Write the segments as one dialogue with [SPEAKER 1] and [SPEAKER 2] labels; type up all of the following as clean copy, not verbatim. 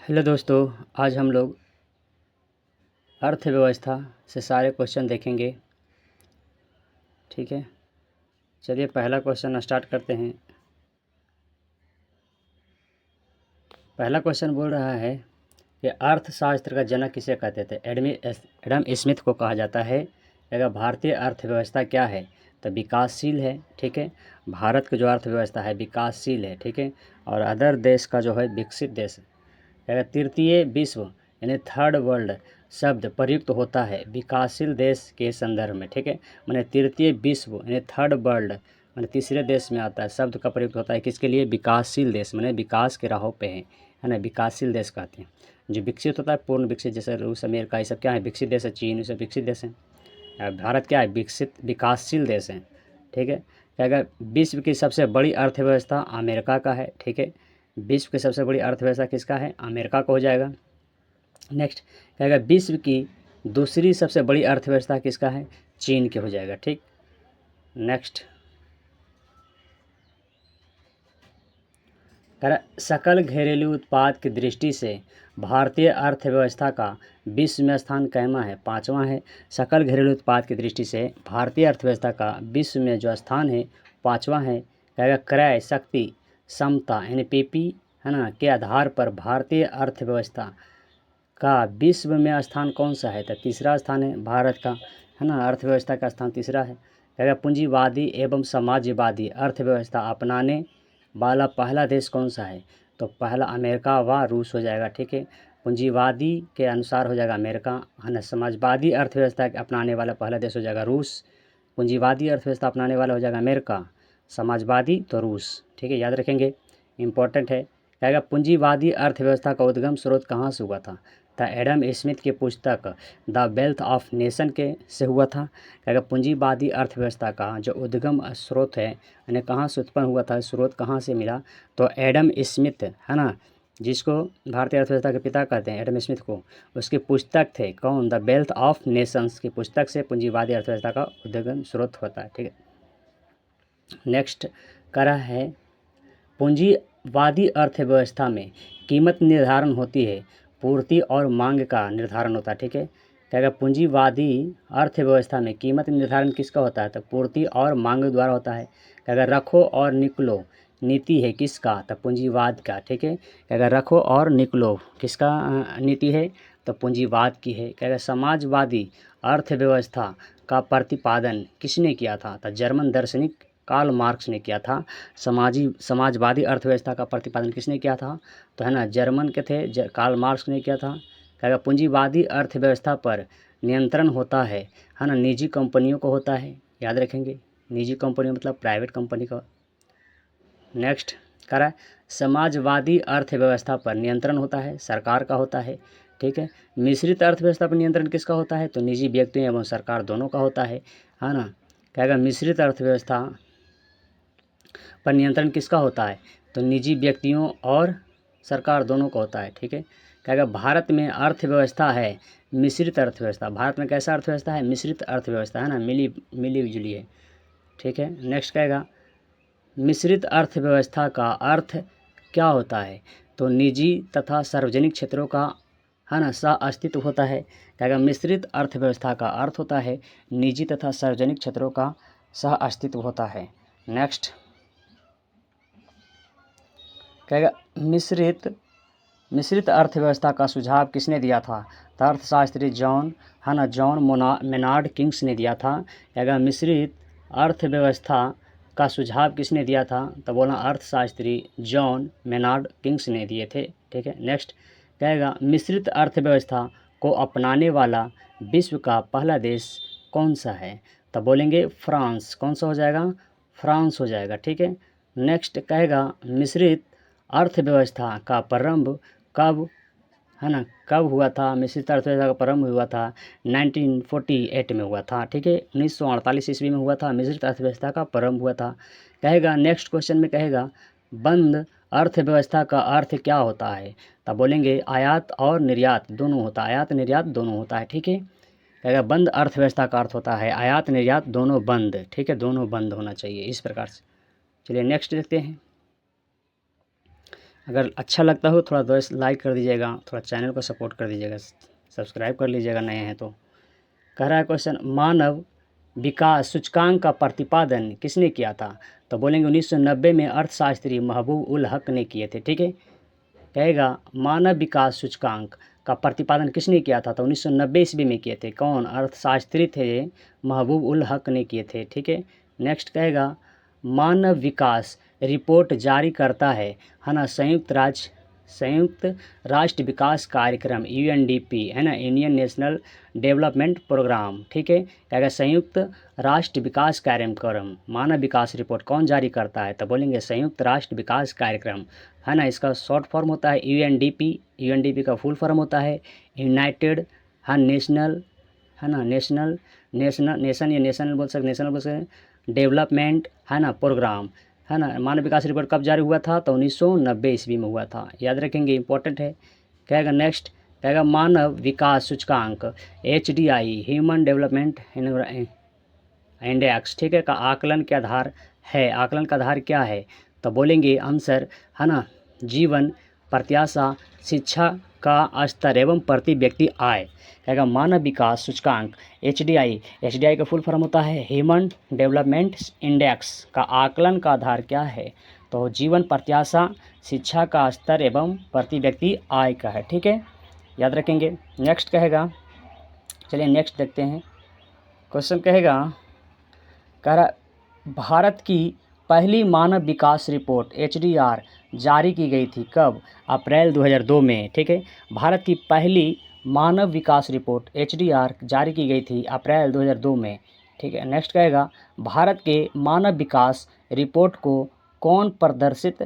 [SPEAKER 1] Hello दोस्तों, आज हम लोग अर्थव्यवस्था से सारे क्वेश्चन देखेंगे। ठीक है, चलिए पहला क्वेश्चन स्टार्ट करते हैं। पहला क्वेश्चन बोल रहा है कि अर्थशास्त्र का जनक किसे कहते थे। एडम स्मिथ को कहा जाता है। अगर भारतीय अर्थव्यवस्था क्या है तो विकासशील है। ठीक है, भारत की जो अर्थव्यवस्था है विकासशील है। ठीक है, और अदर देश का जो है विकसित देश है। अगर तृतीय विश्व यानी थर्ड वर्ल्ड शब्द प्रयुक्त होता है विकासशील देश के संदर्भ में। ठीक है, मैंने तृतीय विश्व यानी थर्ड वर्ल्ड मैंने तीसरे देश में आता है। शब्द का प्रयुक्त होता है किसके लिए? विकासशील देश, मैंने विकास के राहों पे है ना, विकासशील देश कहते हैं। जो विकसित होता है पूर्ण विकसित, जैसे रूस अमेरिका ये सब क्या है? विकसित देश है। चीन ये सब विकसित देश है। भारत क्या है? विकसित विकासशील देश है। ठीक है, अगर विश्व की सबसे बड़ी अर्थव्यवस्था अमेरिका का है। ठीक है, विश्व की सबसे बड़ी अर्थव्यवस्था किसका है? अमेरिका का हो जाएगा। नेक्स्ट कहेगा विश्व की दूसरी सबसे बड़ी अर्थव्यवस्था किसका है? चीन की हो जाएगा। ठीक, नेक्स्ट कह रहा सकल घरेलू उत्पाद की दृष्टि से भारतीय अर्थव्यवस्था का विश्व में स्थान कैमा है? पाँचवा है। सकल घरेलू उत्पाद की दृष्टि से भारतीय अर्थव्यवस्था का विश्व में जो स्थान है पाँचवा है। कहेगा क्रय शक्ति समता यानी पीपी है ना के आधार पर भारतीय अर्थव्यवस्था का विश्व में स्थान कौन सा है? तो तीसरा स्थान है भारत का, है ना, अर्थव्यवस्था का स्थान तीसरा है। कहेगा पूंजीवादी एवं समाजवादी अर्थव्यवस्था अपनाने वाला पहला देश कौन सा है? तो पहला अमेरिका व रूस हो जाएगा। ठीक है, पूंजीवादी के अनुसार हो जाएगा अमेरिका, है ना। समाजवादी अर्थव्यवस्था अपनाने वाला पहला देश हो जाएगा रूस। पूंजीवादी अर्थव्यवस्था अपनाने वाला हो जाएगा अमेरिका, समाजवादी तो रूस। ठीक है, याद रखेंगे, इंपॉर्टेंट है। कहेगा पूंजीवादी अर्थव्यवस्था का उद्गम स्रोत कहाँ से हुआ था? तो एडम स्मिथ की पुस्तक द वेल्थ ऑफ नेशन के से हुआ था। कहेगा पूंजीवादी अर्थव्यवस्था का जो उद्गम स्रोत है यानी कहाँ से उत्पन्न हुआ था, स्रोत कहाँ से मिला? तो एडम स्मिथ, है ना, जिसको भारतीय अर्थव्यवस्था के पिता कहते हैं एडम स्मिथ को, उसकी पुस्तक थे कौन? द वेल्थ ऑफ नेशंस की पुस्तक से पूंजीवादी अर्थव्यवस्था का उद्गम स्रोत होता है। ठीक है, नेक्स्ट करा है पूंजीवादी अर्थव्यवस्था में कीमत निर्धारण होती है, पूर्ति और मांग का निर्धारण होता है। ठीक है, कहेगा पूंजीवादी अर्थव्यवस्था में कीमत निर्धारण किसका होता है? तो पूर्ति और मांग द्वारा होता है। कहेगा रखो और निकलो नीति है किसका? तो पूंजीवाद का। ठीक है, कहेगा रखो और निकलो किसका नीति है? तो पूंजीवाद की है। कहेगा समाजवादी अर्थव्यवस्था का प्रतिपादन किसने किया था? तो जर्मन दार्शनिक कार्ल मार्क्स ने किया था। समाजवादी अर्थव्यवस्था का प्रतिपादन किसने किया था? तो है ना, जर्मन के थे, कार्ल मार्क्स ने किया था। कहेगा पूंजीवादी अर्थव्यवस्था पर नियंत्रण होता है ना, निजी कंपनियों को होता है। याद रखेंगे, निजी कंपनी मतलब प्राइवेट कंपनी का। नेक्स्ट कह रहा है समाजवादी अर्थव्यवस्था पर नियंत्रण होता है, सरकार का होता है। ठीक है, मिश्रित अर्थव्यवस्था पर नियंत्रण किसका होता है? तो निजी व्यक्तियों एवं सरकार दोनों का होता है ना। कहेगा मिश्रित अर्थव्यवस्था पर नियंत्रण किसका होता है? तो निजी व्यक्तियों और सरकार दोनों का होता है। ठीक है, कहेगा भारत में अर्थव्यवस्था है मिश्रित अर्थव्यवस्था। भारत में कैसा अर्थव्यवस्था है? मिश्रित अर्थव्यवस्था, है ना, मिली जुली है। ठीक है, नेक्स्ट कहेगा मिश्रित अर्थव्यवस्था का अर्थ क्या होता है? तो निजी तथा सार्वजनिक क्षेत्रों का, है ना, सह अस्तित्व होता है। कहेगा मिश्रित अर्थव्यवस्था का अर्थ होता है निजी तथा सार्वजनिक क्षेत्रों का सह अस्तित्व होता है। नेक्स्ट कहेगा मिश्रित अर्थव्यवस्था का सुझाव किसने दिया था? तो अर्थशास्त्री जॉन मेनार्ड किंग्स ने दिया था। कहेगा मिश्रित अर्थव्यवस्था का सुझाव किसने दिया था? तो बोला अर्थशास्त्री जॉन मेनार्ड किंग्स ने दिए थे। ठीक है, नेक्स्ट कहेगा मिश्रित अर्थव्यवस्था को अपनाने वाला विश्व का पहला देश कौन सा है? तो बोलेंगे फ्रांस। कौन सा हो जाएगा? फ्रांस हो जाएगा। ठीक है, नेक्स्ट कहेगा मिश्रित अर्थव्यवस्था का प्रारंभ कब, है ना, कब हुआ था? मिश्रित अर्थव्यवस्था का प्रारंभ हुआ था 1948 में हुआ था। ठीक है, 1948 ईस्वी में हुआ था मिश्रित अर्थव्यवस्था का प्रारंभ हुआ था। कहेगा नेक्स्ट क्वेश्चन में कहेगा बंद अर्थव्यवस्था का अर्थ क्या होता है? तब बोलेंगे आयात और निर्यात दोनों होता है, आयात निर्यात दोनों होता है। ठीक है, कहेगा बंद अर्थव्यवस्था का अर्थ होता है आयात निर्यात दोनों बंद। ठीक है, दोनों बंद होना चाहिए इस प्रकार से। चलिए नेक्स्ट देखते हैं। अगर अच्छा लगता हो थोड़ा दोस्त लाइक कर दीजिएगा, थोड़ा चैनल को सपोर्ट कर दीजिएगा, सब्सक्राइब कर लीजिएगा नए हैं तो। कह रहा है क्वेश्चन, मानव विकास सूचकांक का प्रतिपादन किसने किया था? तो बोलेंगे 1990 में अर्थशास्त्री महबूब उल हक ने किए थे। ठीक है, कहेगा मानव विकास सूचकांक का प्रतिपादन किसने किया था? तो 1990 ईस्वी में किए थे। कौन? अर्थशास्त्री थे महबूब उल हक ने किए थे। ठीक है, नेक्स्ट कहेगा मानव विकास रिपोर्ट जारी करता है ना संयुक्त राष्ट्र विकास कार्यक्रम यूएनडीपी है ना, इंडियन नेशनल डेवलपमेंट प्रोग्राम। ठीक है, कहेगा संयुक्त राष्ट्र विकास कार्यक्रम मानव विकास रिपोर्ट कौन जारी करता है? तो बोलेंगे संयुक्त राष्ट्र विकास कार्यक्रम है ना। इसका शॉर्ट फॉर्म होता है यूएनडीपी। यूएनडीपी का फुल फॉर्म होता है यूनाइटेड नेशनल है ना, नेशनल बोल सकते डेवलपमेंट है ना प्रोग्राम है ना। मानव विकास रिपोर्ट कब जारी हुआ था? तो 1990 ईस्वी में हुआ था, याद रखेंगे, इंपॉर्टेंट है। कहेगा नेक्स्ट, कहेगा मानव विकास सूचकांक HDI ह्यूमन डेवलपमेंट इंडेक्स, ठीक है, का आकलन के आधार है। आकलन का आधार क्या है? तो बोलेंगे आंसर है ना, जीवन प्रत्याशा, शिक्षा का स्तर एवं प्रति व्यक्ति आय। कहेगा मानव विकास सूचकांक HDI का फुल फॉर्म होता है ह्यूमन डेवलपमेंट इंडेक्स का आकलन का आधार क्या है? तो जीवन प्रत्याशा, शिक्षा का स्तर एवं प्रति व्यक्ति आय का है। ठीक है, याद रखेंगे। नेक्स्ट कहेगा, चलिए नेक्स्ट देखते हैं क्वेश्चन। कहेगा कह रहा भारत की पहली मानव विकास रिपोर्ट HDR जारी की गई थी कब? अप्रैल 2002 में। ठीक है, भारत की पहली मानव विकास रिपोर्ट HDR जारी की गई थी अप्रैल 2002 में। ठीक है, नेक्स्ट कहेगा भारत के मानव विकास रिपोर्ट को कौन प्रकाशित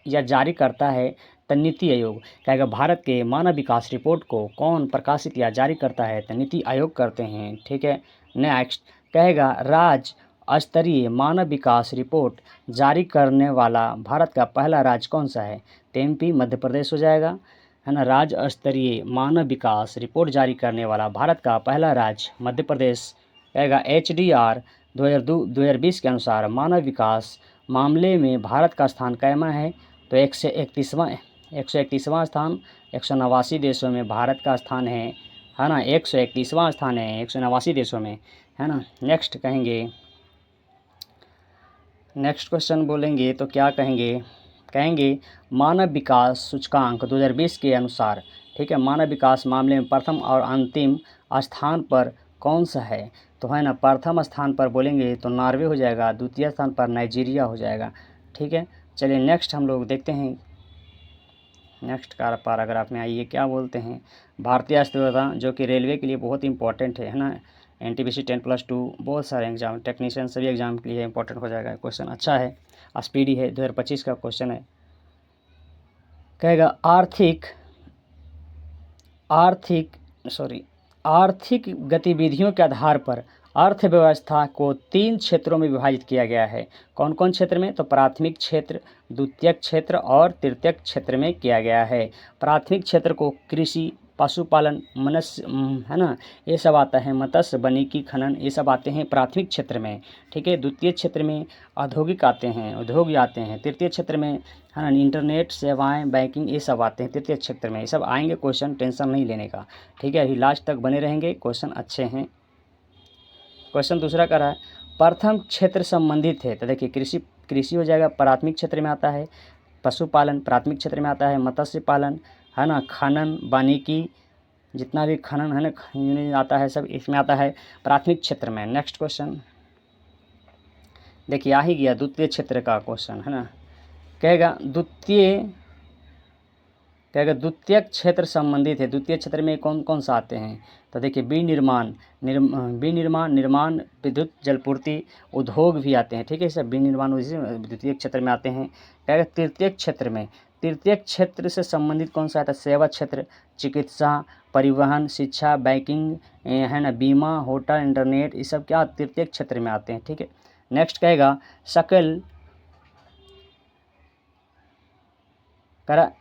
[SPEAKER 1] या जारी करता है? तो नीति आयोग। कहेगा भारत के मानव विकास रिपोर्ट को कौन प्रकाशित या जारी करता है? तो नीति आयोग करते हैं। ठीक है, नेक्स्ट कहेगा राज्य स्तरीय मानव विकास रिपोर्ट जारी करने वाला भारत का पहला राज्य कौन सा है? तो MP मध्य प्रदेश हो जाएगा है ना। राज्य स्तरीय मानव विकास रिपोर्ट जारी करने वाला भारत का पहला राज्य मध्य प्रदेश। कहेगा HDR 2020 के अनुसार मानव विकास मामले में भारत का स्थान कैमा है? तो 131वां स्थान। 189 देशों में भारत का स्थान है ना, 131वां स्थान है 189 देशों में है ना। नेक्स्ट कहेंगे, नेक्स्ट क्वेश्चन बोलेंगे तो क्या कहेंगे मानव विकास सूचकांक 2020 के अनुसार, ठीक है, मानव विकास मामले में प्रथम और अंतिम स्थान पर कौन सा है? तो है ना, प्रथम स्थान पर बोलेंगे तो नॉर्वे हो जाएगा, द्वितीय स्थान पर नाइजीरिया हो जाएगा। ठीक है, चलिए नेक्स्ट हम लोग देखते हैं। नेक्स्ट पैराग्राफ में आइए, क्या बोलते हैं, भारतीय अर्थव्यवस्था जो कि रेलवे के लिए बहुत इंपॉर्टेंट है ना, NTPC 10+2 बहुत सारे एग्जाम, टेक्नीशियन सभी एग्जाम के लिए इंपॉर्टेंट हो जाएगा। क्वेश्चन अच्छा है, स्पीडी है, 2025 का क्वेश्चन है। कहेगा आर्थिक गतिविधियों के आधार पर अर्थव्यवस्था को 3 क्षेत्रों में विभाजित किया गया है। कौन कौन क्षेत्र में? तो प्राथमिक क्षेत्र, द्वितीयक क्षेत्र और तृतीयक क्षेत्र में किया गया है। प्राथमिक क्षेत्र को कृषि, पशुपालन, मत्स्य है ना, ये सब आता है, मत्स्य, वानिकी, खनन, ये सब आते हैं प्राथमिक क्षेत्र में। ठीक है, द्वितीय क्षेत्र में औद्योगिक आते हैं, उद्योग आते हैं। तृतीय क्षेत्र में है ना, इंटरनेट सेवाएं, बैंकिंग, ये सब आते हैं तृतीय क्षेत्र में। ये सब आएंगे क्वेश्चन, टेंशन नहीं लेने का। ठीक है, अभी लास्ट तक बने रहेंगे, क्वेश्चन अच्छे हैं। क्वेश्चन दूसरा कर रहा है प्रथम क्षेत्र संबंधित है। तो देखिए कृषि हो जाएगा, प्राथमिक क्षेत्र में आता है। पशुपालन प्राथमिक क्षेत्र में आता है। मत्स्य पालन है ना, खनन, वानिकी, जितना भी खनन है ना आता है, सब इसमें आता है प्राथमिक क्षेत्र में। नेक्स्ट क्वेश्चन देखिए, आ ही गया द्वितीय क्षेत्र का क्वेश्चन है ना। कहेगा द्वितीयक क्षेत्र संबंधित है। द्वितीय क्षेत्र में कौन कौन सा आते हैं? तो देखिए निर्माण, विद्युत, जलपूर्ति, उद्योग भी आते हैं। ठीक है, सब विनिर्माण द्वितीय क्षेत्र में आते हैं। कहेगा तृतीयक क्षेत्र से संबंधित कौन सा आता है? सेवा क्षेत्र, चिकित्सा, परिवहन, शिक्षा, बैंकिंग है ना, बीमा, होटल, इंटरनेट, ये सब क्या तृतीयक क्षेत्र में आते हैं। ठीक है, नेक्स्ट कहेगा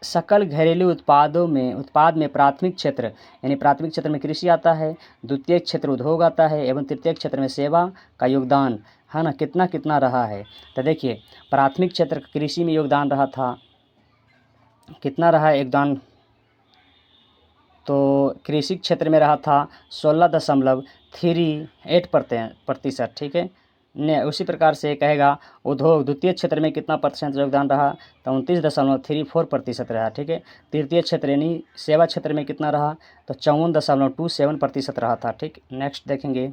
[SPEAKER 1] सकल घरेलू उत्पाद में प्राथमिक क्षेत्र, यानी प्राथमिक क्षेत्र में कृषि आता है, द्वितीय क्षेत्र उद्योग आता है एवं तृतीय क्षेत्र में सेवा का योगदान है ना, कितना कितना रहा है। तो देखिए प्राथमिक क्षेत्र का कृषि में योगदान रहा था, कितना रहा है योगदान, तो कृषि क्षेत्र में रहा था 16.38%, ठीक है ने। उसी प्रकार से कहेगा उद्योग द्वितीय क्षेत्र में कितना प्रतिशत योगदान रहा, तो 29.34% रहा, ठीक है। तृतीय क्षेत्र यानी सेवा क्षेत्र में कितना रहा, तो 54.27% रहा था, ठीक। नेक्स्ट देखेंगे,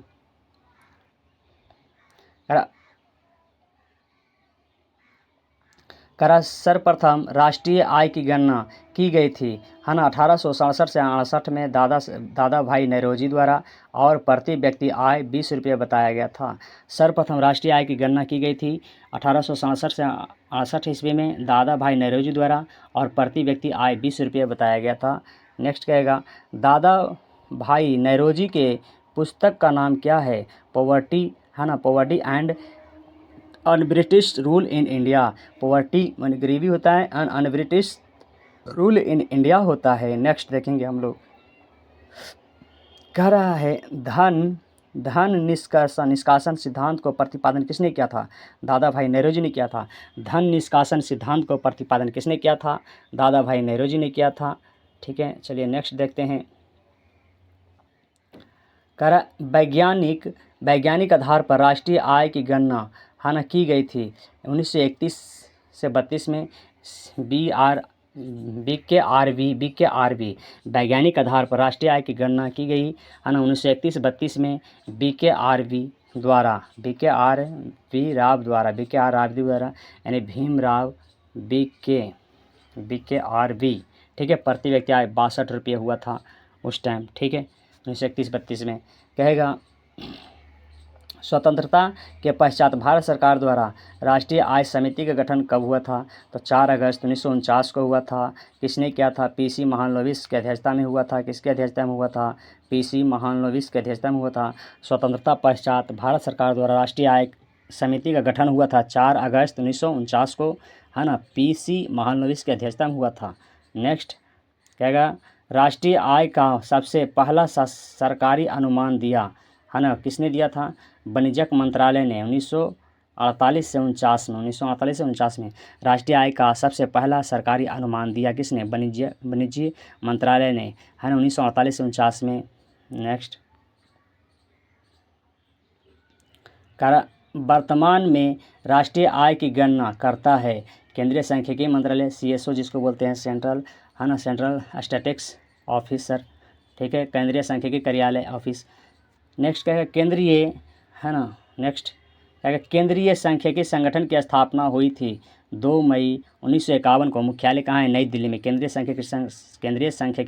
[SPEAKER 1] सर्वप्रथम राष्ट्रीय आय की गणना की गई थी, है ना, 1867 से 68 में दादा भाई नौरोजी द्वारा, और प्रति व्यक्ति आय 20 रुपये बताया गया था। सर्वप्रथम राष्ट्रीय आय की गणना की गई थी 1867 से 68 ईस्वी में दादा भाई नौरोजी द्वारा, और प्रति व्यक्ति आय 20 रुपये बताया गया था। नेक्स्ट कहेगा दादा भाई नौरोजी के पुस्तक का नाम क्या है, पॉवर्टी, है ना, poverty and un British rule in India. Poverty मान गरीबी होता है, un British rule in India होता है। नेक्स्ट देखेंगे हम लोग, कह रहा है धन निष्कासन सिद्धांत को प्रतिपादन किसने किया था, दादा भाई नौरोजी ने किया था। धन निष्कासन सिद्धांत को प्रतिपादन किसने किया था, दादा भाई नौरोजी ने किया था, ठीक है। चलिए नेक्स्ट देखते हैं, कह रहा वैज्ञानिक आधार पर राष्ट्रीय आय की गणना, है ना, की गई थी 1931 से 32 में। BKRB वैज्ञानिक आधार पर राष्ट्रीय आय की गणना की गई, है ना, 1931-32 में BKRB द्वारा, BKR राव द्वारा यानी भीमराव BKRB, ठीक है। प्रति व्यक्ति आय 62 रुपये हुआ था उस टाइम, ठीक है, 1931-32 में। कहेगा स्वतंत्रता के पश्चात भारत सरकार द्वारा राष्ट्रीय आय समिति का गठन कब हुआ था, तो 4 अगस्त 1949 को हुआ था। किसने किया था, PC महालनोबिस की अध्यक्षता में हुआ था। किसकी अध्यक्षता में हुआ था, PC महालनोबिस की अध्यक्षता में हुआ था। स्वतंत्रता पश्चात भारत सरकार द्वारा राष्ट्रीय आय समिति का गठन हुआ था 4 अगस्त 1949 को, है ना, PC महालनोबिस की अध्यक्षता में हुआ था। नेक्स्ट कहेगा राष्ट्रीय आय का सबसे पहला सरकारी अनुमान दिया, है ना, किसने दिया था, वाणिज्यिक मंत्रालय ने 1948 से 49 में राष्ट्रीय आय का सबसे पहला सरकारी अनुमान दिया, किसने, वाणिज्य मंत्रालय ने, है ना, 1948 से 49 में। नेक्स्ट वर्तमान में राष्ट्रीय आय की गणना करता है केंद्रीय सांख्यिकी मंत्रालय, CSO जिसको बोलते हैं, सेंट्रल, है ना, सेंट्रल स्टैटिस्टिक्स ऑफिसर, ठीक है, केंद्रीय सांख्यिकी कार्यालय ऑफिस। नेक्स्ट कहेगा केंद्रीय, है ना, नेक्स्ट कहेगा केंद्रीय सांख्यिकी संगठन की स्थापना हुई थी 2 मई 1951 को। मुख्यालय कहाँ है, नई दिल्ली में। केंद्रीय सांख्यिकी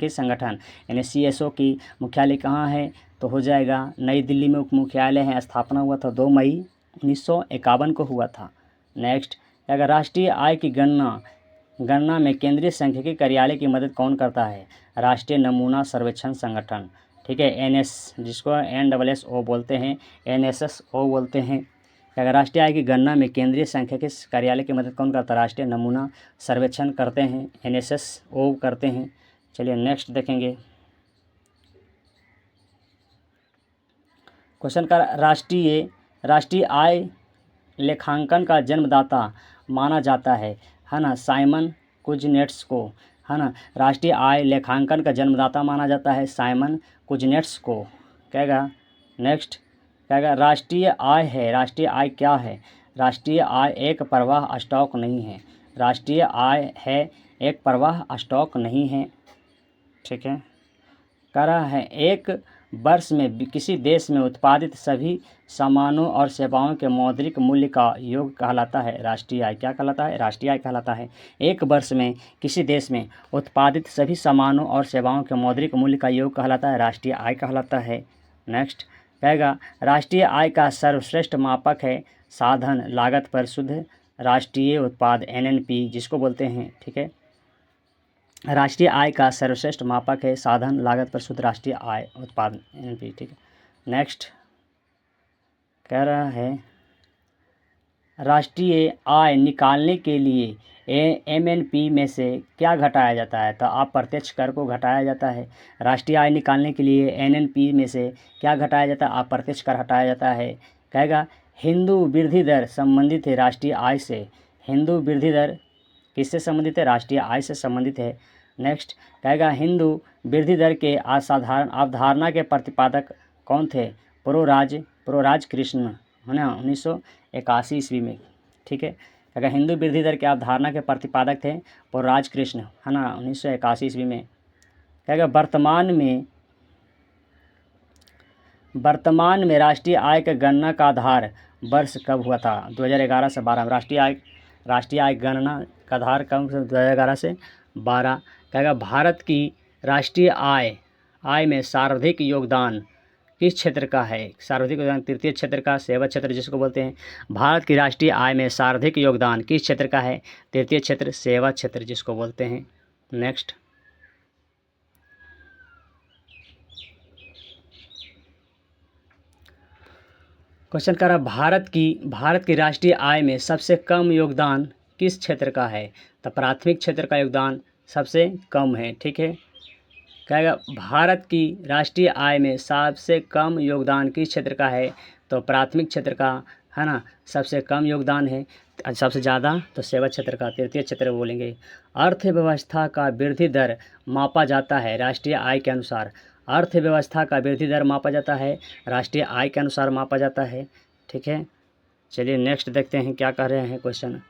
[SPEAKER 1] संगठन यानी CSO की मुख्यालय कहाँ है, तो हो जाएगा नई दिल्ली में मुख्यालय है। स्थापना हुआ था 2 मई 1951 को हुआ था। नेक्स्ट अगर राष्ट्रीय आय की गणना में केंद्रीय सांख्यिकी कार्यालय की मदद कौन करता है, राष्ट्रीय नमूना सर्वेक्षण संगठन, ठीक है, NS जिसको NSSO बोलते हैं, NSSO बोलते हैं। अगर राष्ट्रीय आय की गणना में केंद्रीय सांख्यिकी कार्यालय की मदद कौन करता है, राष्ट्रीय नमूना सर्वेक्षण करते हैं, NSSO करते हैं। चलिए नेक्स्ट देखेंगे, क्वेश्चन का राष्ट्रीय आय लेखांकन का जन्मदाता माना जाता है ना, साइमन कुजनेट्स को, है ना, राष्ट्रीय आय लेखांकन का जन्मदाता माना जाता है साइमन कुजनेट्स को। कहेगा नेक्स्ट कहेगा राष्ट्रीय आय क्या है, राष्ट्रीय आय एक प्रवाह स्टॉक नहीं है, राष्ट्रीय आय है एक प्रवाह स्टॉक नहीं है, ठीक है। कह रहा है एक वर्ष में किसी देश में उत्पादित सभी सामानों और सेवाओं के मौद्रिक मूल्य का योग कहलाता है राष्ट्रीय आय। क्या कहलाता है, राष्ट्रीय आय कहलाता है। एक वर्ष में किसी देश में उत्पादित सभी सामानों और सेवाओं के मौद्रिक मूल्य का योग कहलाता है, राष्ट्रीय आय कहलाता है। नेक्स्ट कहेगा राष्ट्रीय आय का सर्वश्रेष्ठ मापक है साधन लागत पर शुद्ध राष्ट्रीय उत्पाद NNP जिसको बोलते हैं, ठीक है। राष्ट्रीय आय का सर्वश्रेष्ठ मापक है साधन लागत पर शुद्ध राष्ट्रीय आय उत्पादन NNP, ठीक है। नेक्स्ट कह रहा है राष्ट्रीय आय निकालने के लिए MNP में से क्या घटाया जाता है, तो अप्रत्यक्ष कर को घटाया जाता है। राष्ट्रीय आय निकालने के लिए NNP में से क्या घटाया जाता है, अप्रत्यक्ष कर हटाया जाता है। कहेगा हिंदू वृद्धि दर संबंधित है राष्ट्रीय आय से। हिंदू वृद्धि दर किससे संबंधित है? राष्ट्रीय आय से संबंधित है। नेक्स्ट कहेगा हिंदू वृद्धि दर के असाधारण अवधारणा के प्रतिपादक कौन थे? प्रोराज कृष्ण, है ना, 1981 ईस्वी में। ठीक है, अगर हिंदू वृद्धि दर के अवधारणा के प्रतिपादक थे प्रोराज कृष्ण, है ना, 1981 ईस्वी में। कहेगा वर्तमान में राष्ट्रीय आय के गणना का आधार वर्ष कब हुआ था? 2011 से 12 में। राष्ट्रीय आय गणना का आधार कब? 2011 से 12। कहेगा भारत की राष्ट्रीय आय में सर्वाधिक योगदान किस क्षेत्र का है? सर्वाधिक योगदान तृतीय क्षेत्र का, सेवा क्षेत्र जिसको बोलते हैं। भारत की राष्ट्रीय आय में सर्वाधिक योगदान किस क्षेत्र का है? तृतीय क्षेत्र, सेवा क्षेत्र जिसको बोलते हैं। नेक्स्ट क्वेश्चन कर रहा भारत की राष्ट्रीय आय में सबसे कम योगदान किस क्षेत्र का है? तो प्राथमिक क्षेत्र का योगदान सबसे कम है। ठीक है, कहेगा भारत की राष्ट्रीय आय में सबसे कम योगदान किस क्षेत्र का है? तो प्राथमिक क्षेत्र का, है ना, सबसे कम योगदान है। सबसे ज़्यादा तो सेवा क्षेत्र का, तृतीय क्षेत्र बोलेंगे। अर्थव्यवस्था का वृद्धि दर मापा जाता है राष्ट्रीय आय के अनुसार। अर्थव्यवस्था का वृद्धि दर मापा जाता है राष्ट्रीय आय के अनुसार मापा जाता है। ठीक है, चलिए नेक्स्ट देखते हैं क्या कह रहे हैं क्वेश्चन।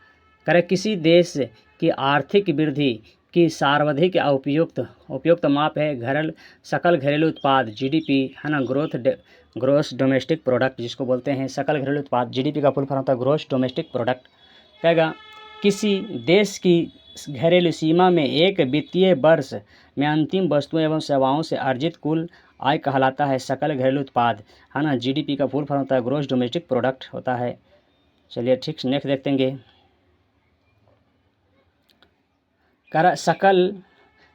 [SPEAKER 1] करें किसी देश की आर्थिक वृद्धि की सर्वाधिक उपयुक्त माप है सकल घरेलू उत्पाद, जीडीपी, है ना, ग्रोस डोमेस्टिक प्रोडक्ट जिसको बोलते हैं। सकल घरेलू उत्पाद, जीडीपी का फुल फॉर्म होता है ग्रोस डोमेस्टिक प्रोडक्ट। कहेगा किसी देश की घरेलू सीमा में एक वित्तीय वर्ष में अंतिम वस्तुओं एवं सेवाओं से अर्जित कुल आय कहलाता है सकल घरेलू उत्पाद, है ना। जीडीपी का फुल फॉर्म होता है ग्रोस डोमेस्टिक प्रोडक्ट होता है। चलिए ठीक, नेक्स्ट देखते हैं।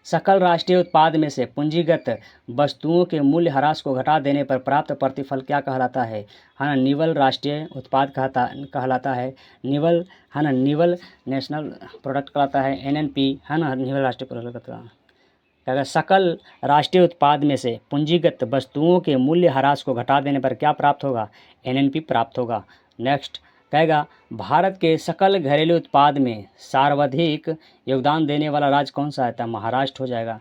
[SPEAKER 1] सकल राष्ट्रीय उत्पाद में से पूंजीगत वस्तुओं के मूल्य ह्रास को घटा देने पर प्राप्त प्रतिफल क्या कहलाता है? ना, निवल राष्ट्रीय उत्पाद कहलाता है। निवल, है ना, निवल नेशनल प्रोडक्ट कहलाता है, एनएनपी, है ना, निवल राष्ट्रीय प्रोडक्ट कहलाता है। कहेगा सकल राष्ट्रीय उत्पाद में से पूंजीगत वस्तुओं के मूल्य ह्रास को घटा देने पर क्या प्राप्त होगा? एनएनपी प्राप्त होगा। नेक्स्ट कहेगा भारत के सकल घरेलू उत्पाद में सर्वाधिक योगदान देने वाला राज्य कौन सा है? तो महाराष्ट्र हो जाएगा।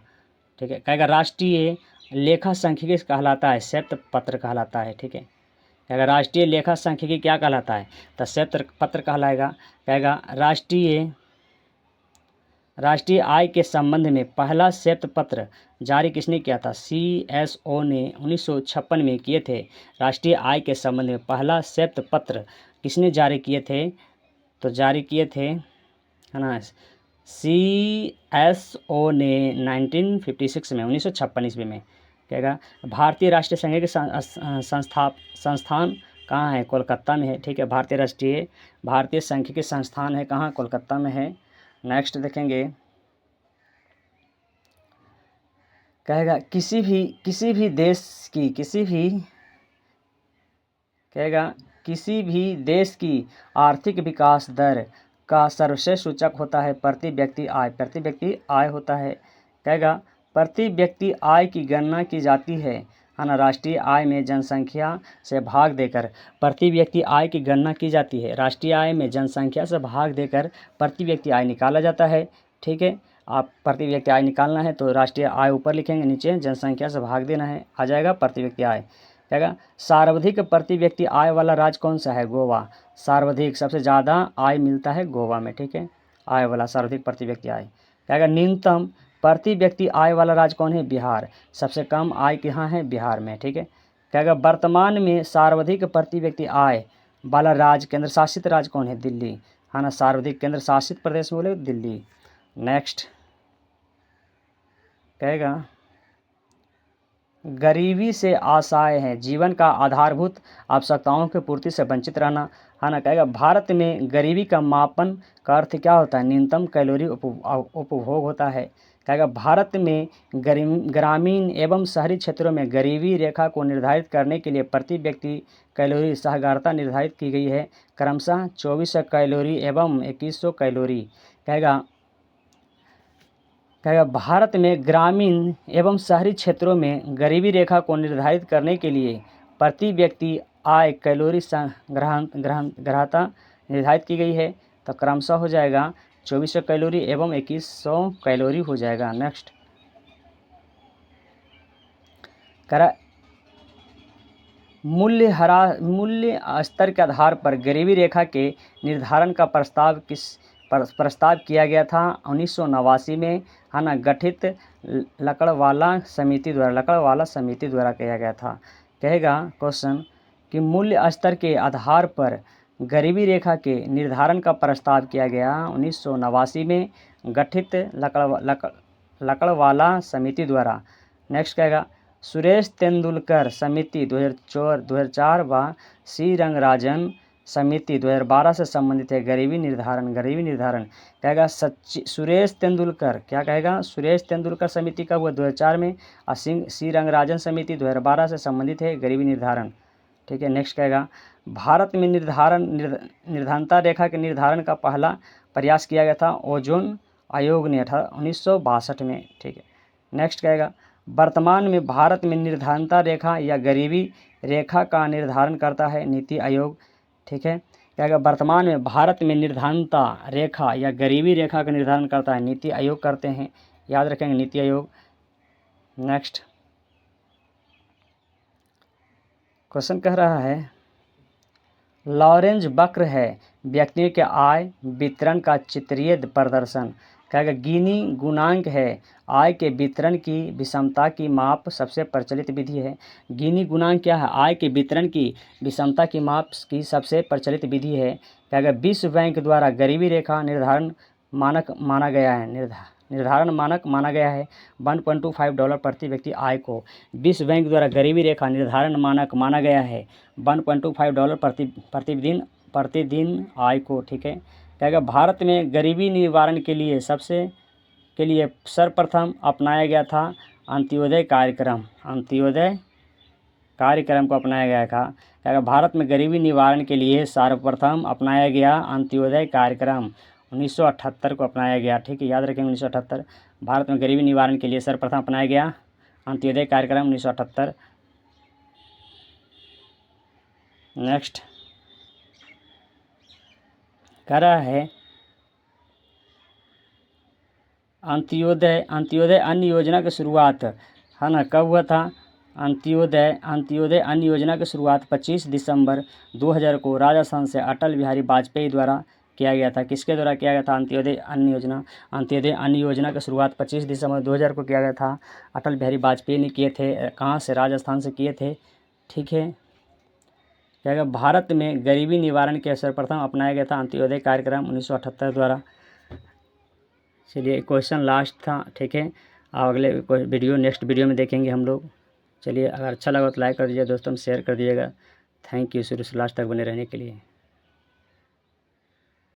[SPEAKER 1] ठीक है, कहेगा राष्ट्रीय लेखा सांख्यिकी कहलाता है श्वेत पत्र कहलाता है। ठीक है, कहेगा राष्ट्रीय लेखा सांख्यिकी क्या कहलाता है? तो श्वेत पत्र कहलाएगा। कहेगा राष्ट्रीय आय के संबंध में पहला श्वेत पत्र जारी किसने किया था? CSO ने 1956 में किए थे। राष्ट्रीय आय के संबंध में पहला श्वेत पत्र किसने जारी किए थे? तो जारी किए थे, है ना, CSO ने 1956 में, 1956 ईस्वी में। कहेगा भारतीय राष्ट्रीय सांख्यिकी संस्थान कहाँ है? कोलकाता में है। ठीक है, भारतीय सांख्यिकी संस्थान है कहाँ? कोलकाता में है। नेक्स्ट देखेंगे। कहेगा किसी भी देश की आर्थिक विकास दर का सर्वश्रेष्ठ सूचक होता है प्रति व्यक्ति आय होता है। कहेगा प्रति व्यक्ति आय की गणना की जाती है ना, राष्ट्रीय आय में जनसंख्या से भाग देकर प्रति व्यक्ति आय की गणना की जाती है। राष्ट्रीय आय में जनसंख्या से भाग देकर प्रति व्यक्ति आय निकाला जाता है। ठीक है, आप प्रति व्यक्ति आय निकालना है तो राष्ट्रीय आय ऊपर लिखेंगे, नीचे जनसंख्या से भाग देना है, आ जाएगा प्रति व्यक्ति आय। कहेगा सर्वाधिक प्रति व्यक्ति आय वाला राज्य कौन सा है? गोवा। सर्वाधिक, सबसे ज़्यादा आय मिलता है गोवा में। ठीक है, आय वाला सर्वाधिक प्रति व्यक्ति आय। कहेगा न्यूनतम प्रति व्यक्ति आय वाला राज्य कौन है? बिहार। सबसे कम आय कहाँ है? बिहार में। ठीक है, कहेगा वर्तमान में सर्वाधिक प्रति व्यक्ति आय वाला राज्य, केंद्र शासित राज्य कौन है? दिल्ली, है ना, सर्वाधिक केंद्र शासित प्रदेश बोले दिल्ली। नेक्स्ट कहेगा गरीबी से आशाएं हैं जीवन का आधारभूत आवश्यकताओं की पूर्ति से वंचित रहना, है ना। कहेगा भारत में गरीबी का मापन का अर्थ क्या होता है? न्यूनतम कैलोरी उपभोग होता है। कहेगा भारत में ग्रामीण एवं शहरी क्षेत्रों में गरीबी रेखा को निर्धारित करने के लिए प्रति व्यक्ति कैलोरी सहगारता निर्धारित की गई है, क्रमशः 2400 कैलोरी एवं 2100 कैलोरी। कहेगा भारत में ग्रामीण एवं शहरी क्षेत्रों में गरीबी रेखा को निर्धारित करने के लिए प्रति व्यक्ति आय कैलोरी ग्राह्यता निर्धारित की गई है, तो क्रमशः हो जाएगा 2400 कैलोरी एवं 2100 कैलोरी हो जाएगा। नेक्स्ट करा मूल्य स्तर के आधार पर गरीबी रेखा के निर्धारण का प्रस्ताव किया गया था 1989 में, है ना, गठित लकड़वाला समिति द्वारा किया गया था। कहेगा क्वेश्चन कि मूल्य स्तर के आधार पर गरीबी रेखा के निर्धारण का प्रस्ताव किया गया 1989 में, गठित लकड़वाला समिति द्वारा। नेक्स्ट कहेगा सुरेश तेंदुलकर समिति 2004 व सी रंगराजन समिति 2012 से संबंधित है। गरीबी निर्धारण कहेगा सुरेश तेंदुलकर, क्या कहेगा, सुरेश तेंदुलकर समिति का हुआ 2004 में और सी रंगराजन समिति 2012 से संबंधित है गरीबी निर्धारण। ठीक है। नेक्स्ट कहेगा भारत में निर्धारणता रेखा के निर्धारण का पहला प्रयास किया गया था ओजोन आयोग ने 1962 में। ठीक है। नेक्स्ट कहेगा वर्तमान में भारत में निर्धारणता रेखा या गरीबी रेखा का निर्धारण करता है नीति आयोग। ठीक है। कहेगा वर्तमान में भारत में निर्धारणता रेखा या गरीबी रेखा का निर्धारण करता है नीति आयोग करते हैं, याद रखेंगे नीति आयोग। नेक्स्ट क्वेश्चन कह रहा है लॉरेंज वक्र है व्यक्तियों के आय वितरण का चित्रीय प्रदर्शन। कहेगा गिनी गुणांक है आय के वितरण की विषमता की माप सबसे प्रचलित विधि है। गिनी गुणांक क्या है, आय के वितरण की विषमता की माप की सबसे प्रचलित विधि है। कहेगा विश्व बैंक द्वारा गरीबी रेखा निर्धारण मानक माना गया है 1.25 डॉलर प्रति व्यक्ति आय को। विश्व बैंक द्वारा गरीबी रेखा निर्धारण मानक माना गया है 1.25 डॉलर प्रतिदिन आय को। ठीक है। कहेगा भारत में गरीबी निवारण के लिए सर्वप्रथम अपनाया गया था अंत्योदय कार्यक्रम को अपनाया गया था। कहेगा भारत में गरीबी निवारण के लिए सर्वप्रथम अपनाया गया अंत्योदय कार्यक्रम 1978 को अपनाया गया। ठीक है, याद रखेंगे 1978 भारत में गरीबी निवारण के लिए सर्वप्रथम अपनाया गया अंत्योदय कार्यक्रम 1978। नेक्स्ट कह रहा है अंत्योदय अन्न योजना की शुरुआत, है ना, कब हुआ था। अंत्योदय अन्न योजना की शुरुआत 25 दिसंबर 2000 को राजस्थान से अटल बिहारी वाजपेयी द्वारा किया गया था। किसके द्वारा किया गया था अंत्योदय अन्न योजना की शुरुआत 25 दिसंबर 2000 को किया गया था। अटल बिहारी वाजपेयी ने किए थे। कहाँ से, राजस्थान से किए थे। ठीक है। क्या भारत में गरीबी निवारण के सर्वप्रथम अपनाया गया था अंत्योदय कार्यक्रम 1978 द्वारा। चलिए क्वेश्चन लास्ट था। ठीक है, अगले नेक्स्ट वीडियो में देखेंगे हम लोग। चलिए अगर अच्छा लगा तो लाइक कर दीजिए दोस्तों, शेयर कर दीजिएगा। थैंक यू शुरू से लास्ट तक बने रहने के लिए।